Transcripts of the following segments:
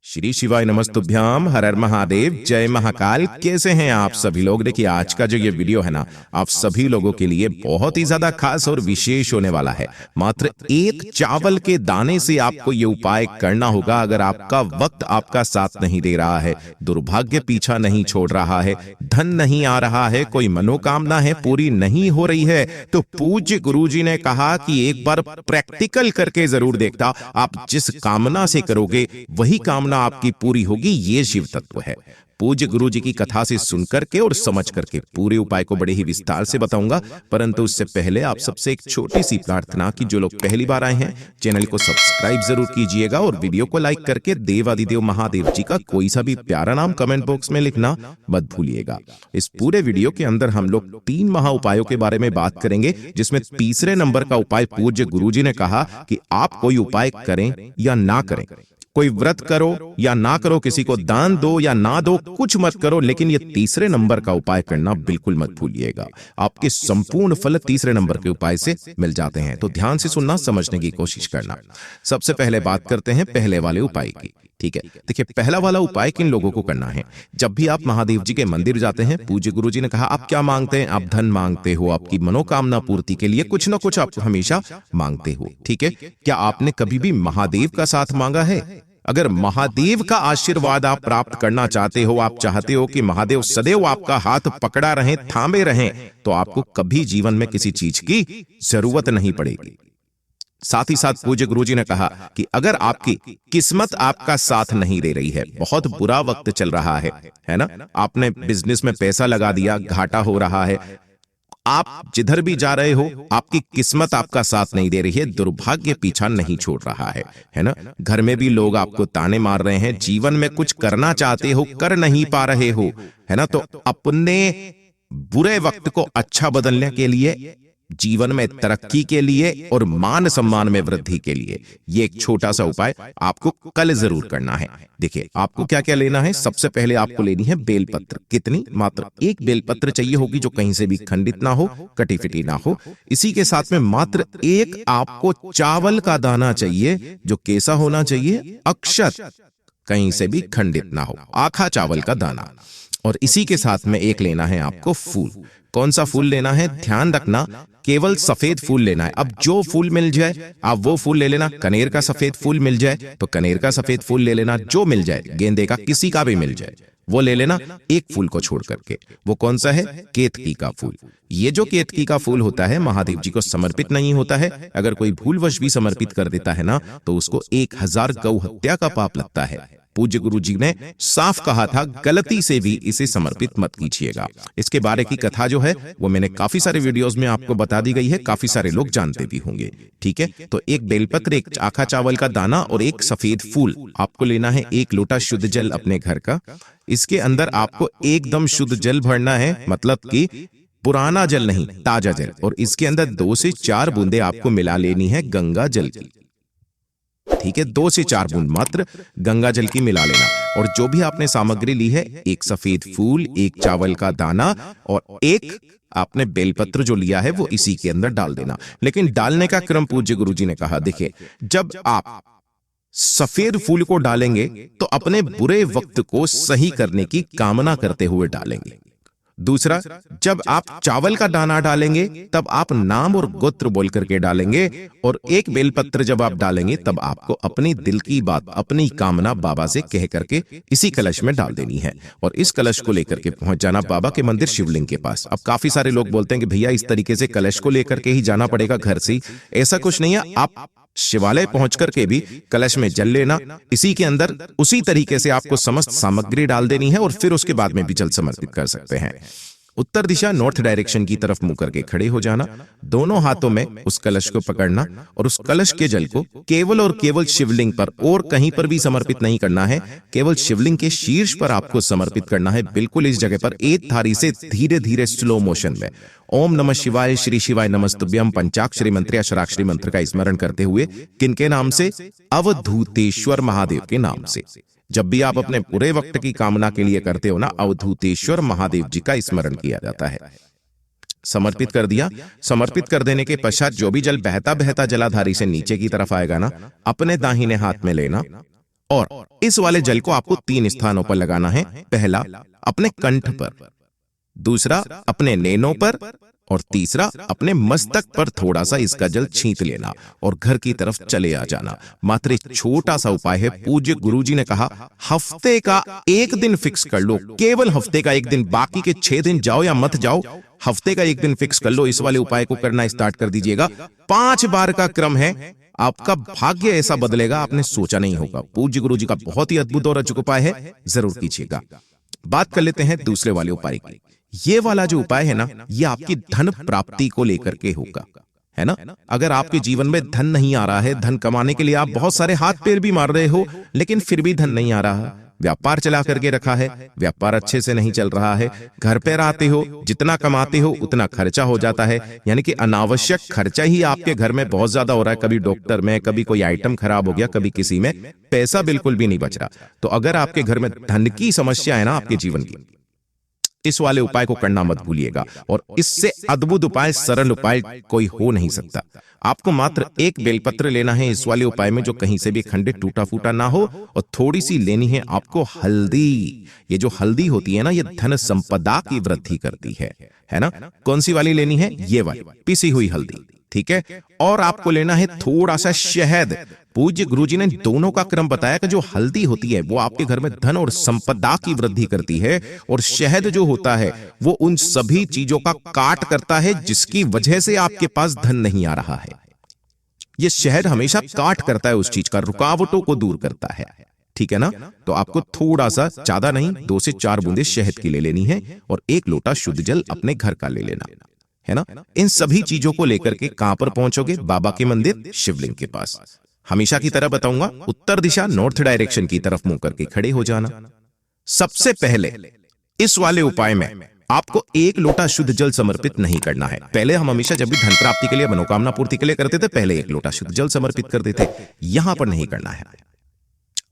श्री शिवाय नमस्तुभ्याम, हर हर महादेव, जय महाकाल। कैसे हैं आप सभी लोग? देखिए, आज का जो ये वीडियो है ना, आप सभी लोगों के लिए बहुत ही ज्यादा खास और विशेष होने वाला है। मात्र एक चावल के दाने से आपको ये उपाय करना होगा। अगर आपका वक्त आपका साथ नहीं दे रहा है, दुर्भाग्य पीछा नहीं छोड़ रहा है, धन नहीं आ रहा है, कोई मनोकामना है पूरी नहीं हो रही है, तो पूज्य गुरुजी ने कहा कि एक बार प्रैक्टिकल करके जरूर देखता। आप जिस कामना से करोगे वही कामना आपकी पूरी होगी। ये शिव तत्व है। पूज्य गुरु जी की कथा से सुनकर के और समझ करके पूरे उपाय को बड़े ही विस्तार से बताऊंगा। परंतु उससे पहले आप सबसे एक छोटी सी प्रार्थना की जो लोग पहली बार आए हैं, चैनल को सब्सक्राइब जरूर कीजिएगा और वीडियो को लाइक करके देवादिदेव महादेव जी का कोई सा भी प्यारा नाम कमेंट बॉक्स में लिखना मत भूलिएगा। इस पूरे वीडियो के अंदर हम लोग 3 महा उपायों के बारे में बात करेंगे, जिसमें तीसरे नंबर का उपाय पूज्य गुरु जी ने कहा कि आप कोई उपाय करें या ना करें, कोई व्रत करो या ना करो, किसी को दान दो या ना दो, कुछ मत करो, लेकिन ये तीसरे नंबर का उपाय करना बिल्कुल मत भूलिएगा। आपके संपूर्ण फल तीसरे नंबर के उपाय से मिल जाते हैं। तो ध्यान से सुनना, समझने की कोशिश करना। सबसे पहले बात करते हैं पहले वाले उपाय की। ठीक है, देखिए, पहला वाला उपाय किन लोगों को करना है? जब भी आप महादेव जी के मंदिर जाते हैं, पूज्य गुरु जी ने कहा आप क्या मांगते हैं? आप धन मांगते हो, आपकी मनोकामना पूर्ति के लिए कुछ ना कुछ आप हमेशा मांगते हो। ठीक है, क्या आपने कभी भी महादेव का साथ मांगा है? अगर महादेव का आशीर्वाद आप प्राप्त करना चाहते हो, आप चाहते हो कि महादेव सदैव आपका हाथ पकड़ा रहें, थामे रहें, तो आपको कभी जीवन में किसी चीज की जरूरत नहीं पड़ेगी। साथ ही साथ पूज्य गुरुजी ने कहा कि अगर आपकी किस्मत आपका साथ नहीं दे रही है, बहुत बुरा वक्त चल रहा है ना, आपने बिजनेस में पैसा लगा दिया, घाटा हो रहा है, आप जिधर भी जा रहे हो आपकी किस्मत आपका साथ नहीं दे रही है, दुर्भाग्य पीछा नहीं छोड़ रहा है ना, घर में भी लोग आपको ताने मार रहे हैं, जीवन में कुछ करना चाहते हो कर नहीं पा रहे हो, है ना, तो अपने बुरे वक्त को अच्छा बदलने के लिए, जीवन में तरक्की के लिए और मान सम्मान में वृद्धि के लिए ये एक छोटा सा उपाय आपको कल जरूर करना है। देखिए, आपको क्या क्या लेना है। सबसे पहले आपको लेनी है बेलपत्र। कितनी? मात्र 1 बेलपत्र चाहिए होगी, जो कहीं से भी खंडित ना हो, कटी फिटी ना हो। इसी के साथ में मात्र 1 आपको चावल का दाना चाहिए, जो कैसा होना चाहिए? अक्षत, कहीं से भी खंडित ना हो, आखा चावल का दाना। और इसी के साथ में एक लेना है आपको फूल। कौन सा फूल लेना है? ध्यान रखना, केवल सफेद फूल लेना है। अब जो फूल मिल जाए आप वो फूल ले लेना। कनेर का सफेद फूल मिल जाए तो कनेर का सफेद फूल ले लेना, जो मिल जाए, गेंदे का किसी का भी मिल जाए वो ले लेना, एक फूल को छोड़ करके। वो कौन सा है? केतकी का फूल। ये जो केतकी का फूल होता है महादेव जी को समर्पित नहीं होता है। अगर कोई भूलवश भी समर्पित कर देता है ना, तो उसको 1000 गौ हत्या का पाप लगता है। पूज्य गुरु जी ने साफ कहा था, गलती से भी इसे समर्पित मत कीजिएगा। इसके बारे की कथा जो है वो मैंने काफी सारे वीडियोस में आपको बता दी गई है, काफी सारे लोग जानते भी होंगे। ठीक है, तो 1 बेलपत्र, 1 आखा चावल का दाना और 1 सफेद फूल आपको लेना है। 1 लोटा शुद्ध जल अपने घर का। इसके अंदर आपको एकदम शुद्ध जल भरना है, मतलब कि पुराना जल नहीं, ताजा जल। और इसके अंदर 2 से 4 बूंदे आपको मिला लेनी है गंगा जल की। ठीक है, 2 से 4 बूंद मात्र गंगा जल की मिला लेना। और जो भी आपने सामग्री ली है, 1 सफेद फूल, 1 चावल का दाना और 1 आपने बेलपत्र जो लिया है, वो इसी के अंदर डाल देना। लेकिन डालने का क्रम पूज्य गुरुजी ने कहा, देखिए, जब आप सफेद फूल को डालेंगे तो अपने बुरे वक्त को सही करने की कामना करते हुए डालेंगे। दूसरा, जब आप चावल का दाना डालेंगे तब आप नाम और गोत्र बोल करके डालेंगे। और 1 बेलपत्र जब आप डालेंगे तब आपको अपनी दिल की बात, अपनी कामना बाबा से कह करके इसी कलश में डाल देनी है। और इस कलश को लेकर के पहुंच जाना बाबा के मंदिर शिवलिंग के पास। अब काफी सारे लोग बोलते हैं कि भैया इस तरीके से कलश को लेकर के ही जाना पड़ेगा घर से। ऐसा कुछ नहीं है, आप शिवालय पहुंच करके भी कलश में जल लेना। इसी के अंदर उसी तरीके से आपको समस्त सामग्री डाल देनी है और फिर उसके बाद में भी जल समर्पित कर सकते हैं। उत्तर दिशा, नॉर्थ डायरेक्शन की तरफ मुंह करके खड़े हो जाना। दोनों हाथों में उस कलश को पकड़ना और उस कलश के जल को केवल और केवल शिवलिंग पर और कहीं पर भी समर्पित नहीं करना है, केवल शिवलिंग के शीर्ष पर आपको समर्पित करना है। बिल्कुल इस जगह पर एक धारी से धीरे धीरे स्लो मोशन में ओम नमः शिवाय, श्री शिवाय नमस्तुभ्यम पंचाक्षरी मंत्र या षडाक्षरी मंत्र का स्मरण करते हुए, किनके नाम से? अवधूतेश्वर महादेव के नाम से। जब भी आप अपने पूरे वक्त की कामना के लिए करते हो ना, अवधूतेश्वर महादेव जी का स्मरण किया जाता है। समर्पित कर दिया। समर्पित कर देने के पश्चात जो भी जल बहता बहता जलाधारी से नीचे की तरफ आएगा ना, अपने दाहिने हाथ में लेना और इस वाले जल को आपको 3 स्थानों पर लगाना है। पहला अपने कंठ पर, दूसरा अपने नेनों पर और तीसरा अपने मस्तक पर थोड़ा सा इसका जल छींट लेना और घर की तरफ चले आ जाना। मात्र एक छोटा सा उपाय है। पूज्य गुरुजी ने कहा हफ्ते का एक दिन फिक्स कर लो, केवल हफ्ते का एक दिन, बाकी के 6 दिन जाओ या मत जाओ, हफ्ते का एक दिन फिक्स कर लो। इस वाले उपाय को करना स्टार्ट कर दीजिएगा। 5 बार का क्रम है, आपका भाग्य ऐसा बदलेगा आपने सोचा नहीं होगा। पूज्य गुरुजी का बहुत ही अद्भुत और अचूक उपाय है, जरूर कीजिएगा। बात कर लेते हैं दूसरे वाले उपाय की। ये वाला जो उपाय है ना, ये आपकी धन प्राप्ति को लेकर के होगा, है ना। अगर आपके जीवन में धन नहीं आ रहा है, धन कमाने के लिए आप बहुत सारे हाथ पैर भी मार रहे हो, लेकिन फिर भी धन नहीं आ रहा, व्यापार चला करके रखा है, व्यापार अच्छे से नहीं चल रहा है, घर पे रहते हो, जितना कमाते हो उतना खर्चा हो जाता है, यानी कि अनावश्यक खर्चा ही आपके घर में बहुत ज्यादा हो रहा है। कभी डॉक्टर में, कभी कोई आइटम खराब हो गया, कभी किसी में, पैसा बिल्कुल भी नहीं बच रहा। तो अगर आपके घर में धन की समस्या है ना आपके जीवन की, इस वाले उपाय को करना मत भूलिएगा। और इससे अद्भुत उपाय, सरल उपाय कोई हो नहीं सकता। आपको मात्र एक बेलपत्र लेना है इस वाले उपाय में, जो कहीं से भी खंडित टूटा फूटा ना हो, और थोड़ी सी लेनी है आपको हल्दी। ये जो हल्दी होती है ना, ये धन संपदा की वृद्धि करती है ना। कौन सी वाली लेनी है? ये वाली पिसी हुई हल्दी, ठीक है। और आपको लेना है थोड़ा सा शहद। पूज्य गुरुजी ने दोनों का क्रम बताया कि जो हल्दी होती है वो आपके घर में धन और संपदा की वृद्धि करती है, और शहद जो होता है वो उन सभी चीजों का काट करता है जिसकी वजह से आपके पास धन नहीं आ रहा है। ये शहद हमेशा काट करता है उस चीज का, रुकावटों को दूर करता है, ठीक है ना। तो आपको थोड़ा सा, ज्यादा नहीं, 2 से 4 बूंदे शहद की ले लेनी है, और 1 लोटा शुद्ध जल अपने घर का ले लेना है ना। इन सभी चीजों को लेकर के कहां पर पहुंचोगे? बाबा के मंदिर, शिवलिंग के पास। हमेशा की तरह बताऊंगा, उत्तर दिशा, नॉर्थ डायरेक्शन की तरफ मुंह करके खड़े हो जाना। सबसे पहले इस वाले उपाय में आपको 1 लोटा शुद्ध जल समर्पित नहीं करना है। पहले हम हमेशा जब भी धन प्राप्ति के लिए, मनोकामना पूर्ति के लिए करते थे, पहले 1 लोटा शुद्ध जल समर्पित करते थे। यहां पर नहीं करना है।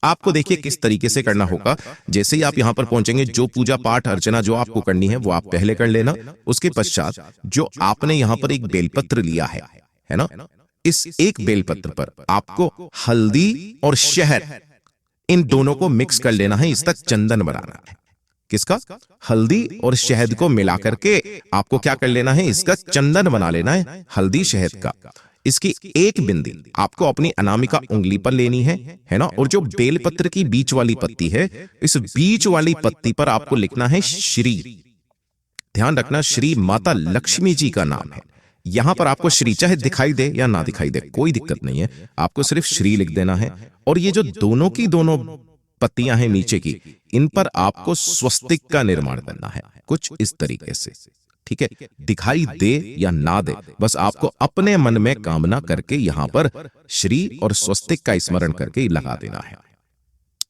आपको देखिए किस तरीके से करना होगा। जैसे ही आप यहां पर पहुंचेंगे, जो पूजा पाठ अर्चना जो आपको करनी है वो आप पहले कर लेना। उसके पश्चात जो आपने यहां पर एक बेलपत्र लिया है ना, इस एक बेलपत्र पर आपको हल्दी और शहद, इन दोनों को मिक्स कर लेना है। इसका चंदन बनाना है। किसका? हल्दी और शहद को मिला करके आपको क्या कर लेना है? इसका चंदन बना लेना है, हल्दी शहद का। इसकी एक बिंदी आपको अपनी अनामिका उंगली पर लेनी है ना। और जो बेलपत्र की बीच वाली पत्ती है, इस बीच वाली पत्ती पर आपको लिखना है श्री। ध्यान रखना, श्री माता लक्ष्मी जी का नाम है। यहां पर आपको श्री चाहे दिखाई दे या ना दिखाई दे, कोई दिक्कत नहीं है, आपको सिर्फ श्री लिख देना है। और ये जो दोनों की दोनों पत्तियां हैं नीचे की, इन पर आपको स्वस्तिक का निर्माण करना है, कुछ इस तरीके से, ठीक है। दिखाई दे या ना दे, बस आपको अपने मन में कामना करके यहां पर श्री और स्वस्तिक का स्मरण करके लगा देना है।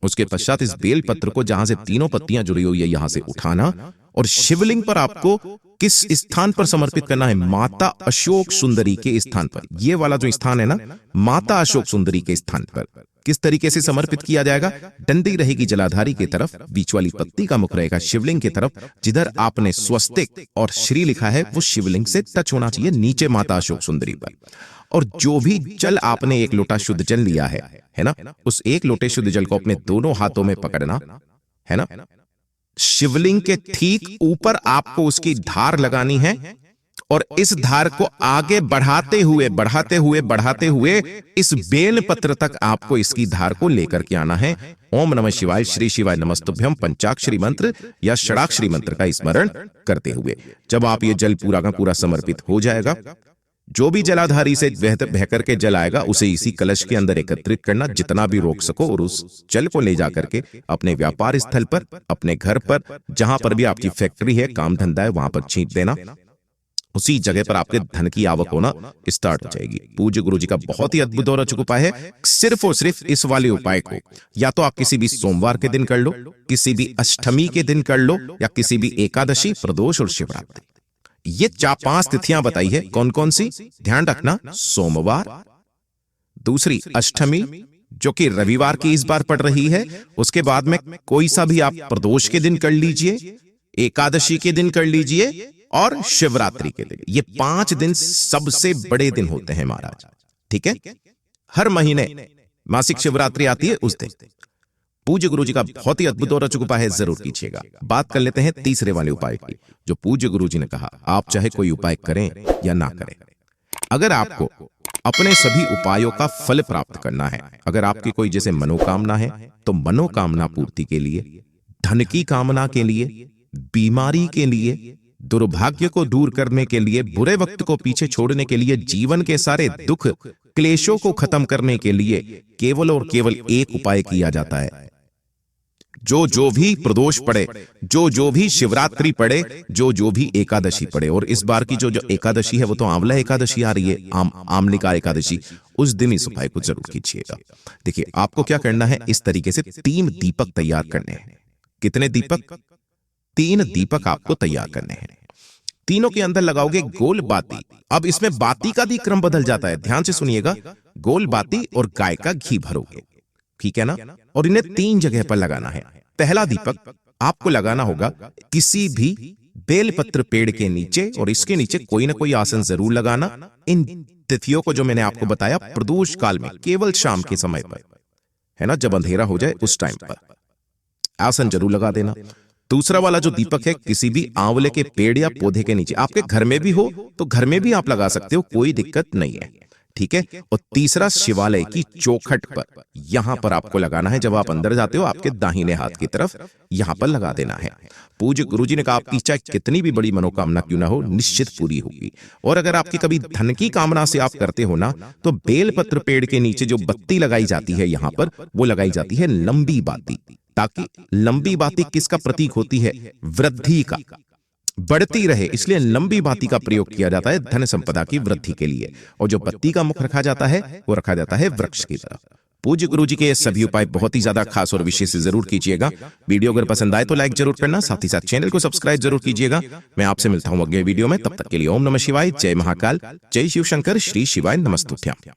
उसके पश्चात इस बेल पत्र को, जहां से तीनों पत्तियां जुड़ी हुई है, यहां से उठाना और शिवलिंग पर आपको किस स्थान पर समर्पित करना है? माता अशोक सुंदरी के स्थान पर। ये वाला जो स्थान है ना, माता अशोक सुंदरी के स्थान पर किस तरीके से समर्पित किया जाएगा? डंडी रहेगी जलाधारी की तरफ, बीच वाली पत्ती का मुख रहेगा शिवलिंग की तरफ। जिधर आपने स्वस्तिक और श्री लिखा है वो शिवलिंग से टच होना चाहिए, नीचे माता अशोक सुंदरी पर। और जो भी जल आपने 1 लोटा शुद्ध जल लिया है ना, उस 1 लोटे शुद्ध जल को अपने दोनों हाथों में पकड़ना है ना। शिवलिंग के ठीक ऊपर आपको उसकी धार लगानी है, और इस धार को आगे बढ़ाते हुए इस बेल पत्र तक आपको इसकी धार को लेकर के आना है। ओम नमः शिवाय, श्री शिवाय नमस्तुभ्यम पंचाक्षरी मंत्र या षडाक्षरी मंत्र का स्मरण करते हुए जब आप ये जल पूरा का पूरा समर्पित हो जाएगा, जो भी जलाधारी से बह करके जल आएगा उसे इसी कलश के अंदर एकत्रित करना, जितना भी रोक सको, और उस जल को ले जाकर के अपने व्यापार स्थल पर, अपने घर पर, जहां पर भी आपकी फैक्ट्री है, काम धंधा है, वहां पर छींट देना। उसी जगह पर आपके धन की आवक होना स्टार्ट हो जाएगी। पूज्य गुरु जी का बहुत ही अद्भुत और अचूक उपाय है। सिर्फ और सिर्फ इस वाले उपाय को या तो आप किसी भी सोमवार के दिन कर लो, किसी भी अष्टमी के दिन कर लो, या किसी भी एकादशी, प्रदोष और शिवरात्रि। ये 4-5 तिथियां बताई है। कौन कौन सी? ध्यान रखना, सोमवार, दूसरी अष्टमी जो कि रविवार की इस बार पड़ रही है, उसके बाद में कोई सा भी आप प्रदोष के दिन कर लीजिए, एकादशी के दिन कर लीजिए, और शिवरात्रि के दिन। ये 5 दिन सबसे बड़े दिन होते हैं महाराज, ठीक है। हर महीने मासिक शिवरात्रि आती है उस दिन। पूज्य गुरु जी का बहुत ही अद्भुत और अचूक उपाय है, जरूर कीजिएगा। बात कर लेते हैं तीसरे वाले उपाय की, जो पूज्य गुरु जी ने कहा आप चाहे कोई उपाय करें या ना करें, अगर आपको अपने सभी उपायों का फल प्राप्त करना है, अगर आपकी कोई जैसे मनोकामना है तो मनोकामना पूर्ति के लिए, धन की कामना के लिए, बीमारी के लिए, दुर्भाग्य को दूर करने के लिए, बुरे वक्त को पीछे छोड़ने के लिए, जीवन के सारे दुख क्लेशों को खत्म करने के लिए केवल और केवल एक उपाय किया जाता है। जो भी प्रदोष पड़े, जो भी शिवरात्रि पड़े, जो भी एकादशी पड़े, और इस बार की जो एकादशी है वो तो आंवला एकादशी आ रही है, आमलिका एकादशी, उस दिन इस उपाय को जरूर कीजिएगा। देखिए आपको क्या करना है, इस तरीके से 3 दीपक तैयार करने हैं। कितने दीपक? 3 दीपक आपको तैयार करने हैं। तीनों के अंदर लगाओगे गोल बाती। अब इसमें बाती का भी क्रम बदल जाता है, ध्यान से सुनिएगा। गोल बाती और गाय का घी भरोगे, ठीक है ना, और इन्हें 3 जगह पर लगाना है। पहला दीपक आपको लगाना होगा किसी भी बेलपत्र पेड़ के नीचे, और इसके नीचे कोई ना कोई आसन जरूर लगाना। इन तिथियों को जो मैंने आपको बताया प्रदोष काल में, केवल शाम के समय पर, है ना, जब अंधेरा हो जाए उस टाइम पर आसन जरूर लगा देना। दूसरा वाला जो दीपक है किसी भी आंवले के पेड़ या पौधे के नीचे, आपके घर में भी हो तो घर में भी आप लगा सकते हो, कोई दिक्कत नहीं है, ठीक है। और तीसरा शिवालय की चौखट पर, यहां पर आपको लगाना है। जब आप अंदर जाते हो आपके दाहिने हाथ की तरफ यहां पर लगा देना है। पूज्य गुरुजी ने कहा आपकी चाहे कितनी भी बड़ी मनोकामना क्यों ना हो, निश्चित पूरी होगी। और अगर आपकी कभी धन की कामना से आप करते हो ना, तो बेलपत्र पेड़ के नीचे जो बत्ती लगाई जाती है यहां पर, वो लगाई जाती है लंबी बाती, ताकि लंबी बाती किसका प्रतीक होती है? वृद्धि का, बढ़ती रहे, इसलिए लंबी बाती का प्रयोग किया जाता है धन संपदा की वृद्धि के लिए। और जो बत्ती का मुख रखा जाता है वो रखा जाता है वृक्ष की तरफ। पूज्य गुरु जी के ये सभी उपाय बहुत ही ज्यादा खास और विशेष जरूर कीजिएगा। वीडियो अगर पसंद आए तो लाइक जरूर करना, साथ ही साथ चैनल को सब्सक्राइब जरूर कीजिएगा। मैं आपसे मिलता हूं अगले वीडियो में, तब तक के लिए ओम नमः शिवाय, जय महाकाल, जय शिव शंकर, श्री शिवाय नमस्तुभ्यं।